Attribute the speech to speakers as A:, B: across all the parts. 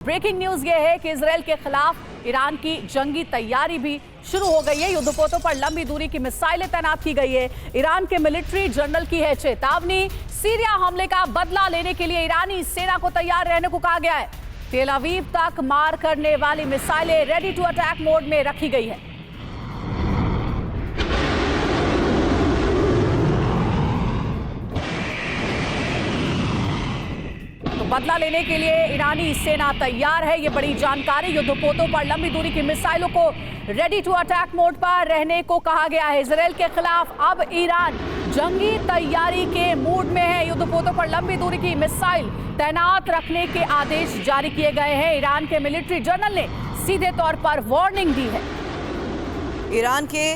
A: Breaking news ये है कि इजराइल के खिलाफ ईरान की जंगी तैयारी भी शुरू हो गई है। युद्धपोतों पर लंबी दूरी की मिसाइलें तैनात की गई है। ईरान के मिलिट्री जनरल की है चेतावनी। सीरिया हमले का बदला लेने के लिए ईरानी सेना को तैयार रहने को कहा गया है। तेल अवीव तक मार करने वाली मिसाइलें रेडी टू अटैक मोड में रखी गई है। बदला लेने के लिए ईरानी सेना तैयार है। ये बड़ी जानकारी। युद्धपोतों पर लंबी दूरी की मिसाइलों को रेडी टू अटैक मोड पर रहने को कहा गया है। इजराइल के खिलाफ अब ईरान जंगी तैयारी के मूड में है। युद्धपोतों पर लंबी दूरी की मिसाइल तैनात रखने के आदेश जारी किए गए हैं। ईरान के मिलिट्री जनरल ने सीधे तौर पर वार्निंग दी है।
B: ईरान के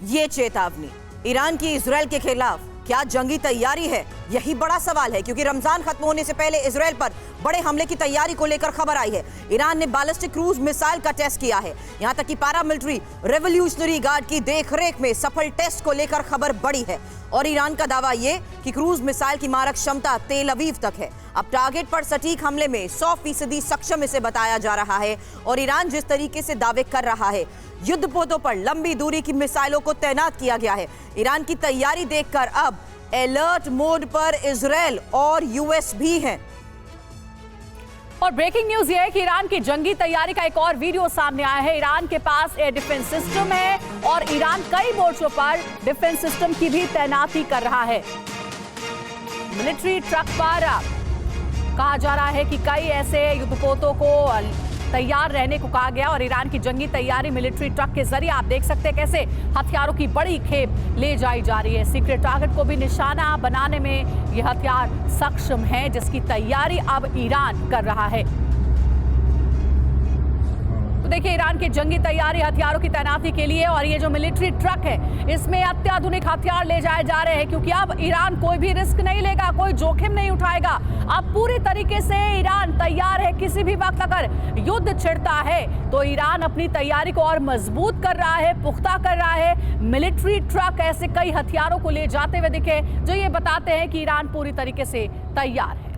B: ये चेतावनी, ईरान की इजराइल के खिलाफ क्या जंगी तैयारी है, यही बड़ा सवाल है, क्योंकि रमजान खत्म होने से पहले इजराइल पर बड़े हमले की तैयारी को लेकर खबर आई है। ईरान ने बैलिस्टिक क्रूज मिसाइल का टेस्ट किया है। यहां तक कि पैरामिलिट्री रेवोल्यूशनरी गार्ड की देखरेख में सफल टेस्ट को लेकर खबर बड़ी है। और ईरान का दावा यह कि क्रूज मिसाइल की मारक क्षमता तेल अवीव तक है। अब टारगेट पर सटीक हमले में 100% सक्षम इसे बताया जा रहा है। और ईरान जिस तरीके से दावे कर रहा है, युद्धपोतों पर लंबी दूरी की मिसाइलों को तैनात किया गया है। ईरान की तैयारी देखकर अब अलर्ट मोड पर इजराइल और यूएस भी हैं।
A: और ब्रेकिंग न्यूज ये है कि ईरान की जंगी तैयारी का एक और वीडियो सामने आया है। ईरान के पास एयर डिफेंस सिस्टम है और ईरान कई मोर्चों पर डिफेंस सिस्टम की भी तैनाती कर रहा है। मिलिट्री ट्रक पर कहा जा रहा है कि कई ऐसे युद्धपोतों को तैयार रहने को कहा गया। और ईरान की जंगी तैयारी मिलिट्री ट्रक के जरिए आप देख सकते हैं कैसे हथियारों की बड़ी खेप ले जाई जा रही है। सीक्रेट टारगेट को भी निशाना बनाने में यह हथियार सक्षम है, जिसकी तैयारी अब ईरान कर रहा है। तो देखिए, ईरान की जंगी तैयारी हथियारों की तैनाती के लिए। और ये जो मिलिट्री ट्रक है, इसमें अत्याधुनिक हथियार ले जाए जा रहे हैं, क्योंकि अब ईरान कोई भी रिस्क नहीं लेगा, कोई जोखिम नहीं उठाएगा। अब पूरी तरीके से ईरान तैयार है। किसी भी वक्त अगर युद्ध छिड़ता है तो ईरान अपनी तैयारी को और मजबूत कर रहा है, पुख्ता कर रहा है। मिलिट्री ट्रक ऐसे कई हथियारों को ले जाते हुए दिखे, जो ये बताते हैं कि ईरान पूरी तरीके से तैयार है।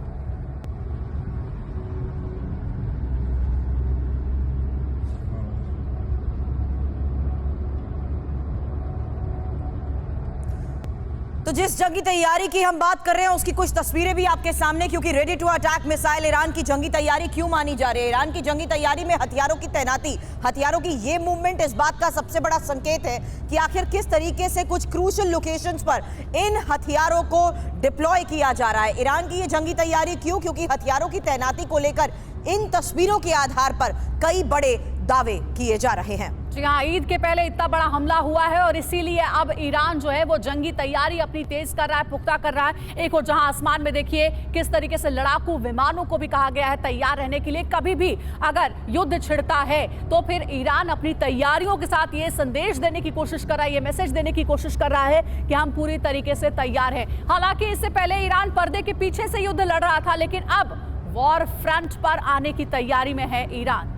B: तो जिस जंगी तैयारी की हम बात कर रहे हैं, उसकी कुछ तस्वीरें भी आपके सामने, क्योंकि ready to attack missile Iran की जंगी तैयारी क्यों मानी जा रही है। ईरान की जंगी तैयारी में हथियारों की तैनाती, हथियारों की ये मूवमेंट इस बात का सबसे बड़ा संकेत है कि आखिर किस तरीके से कुछ क्रूशियल लोकेशंस पर इन हथियारों को डिप्लॉय किया जा रहा है। ईरान की ये जंगी तैयारी क्यों? क्योंकि हथियारों की तैनाती को लेकर इन तस्वीरों के आधार पर कई बड़े दावे किए जा रहे हैं।
A: जी हाँ, ईद के पहले इतना बड़ा हमला हुआ है और इसीलिए अब ईरान जो है वो जंगी तैयारी अपनी तेज कर रहा है, पुख्ता कर रहा है। एक और जहां आसमान में देखिए किस तरीके से लड़ाकू विमानों को भी कहा गया है तैयार रहने के लिए। कभी भी अगर युद्ध छिड़ता है तो फिर ईरान अपनी तैयारियों के साथ ये संदेश देने की कोशिश कर रहा है, ये मैसेज देने की कोशिश कर रहा है कि हम पूरी तरीके से तैयार हैं। हालांकि इससे पहले ईरान पर्दे के पीछे से युद्ध लड़ रहा था, लेकिन अब वॉर फ्रंट पर आने की तैयारी में है ईरान।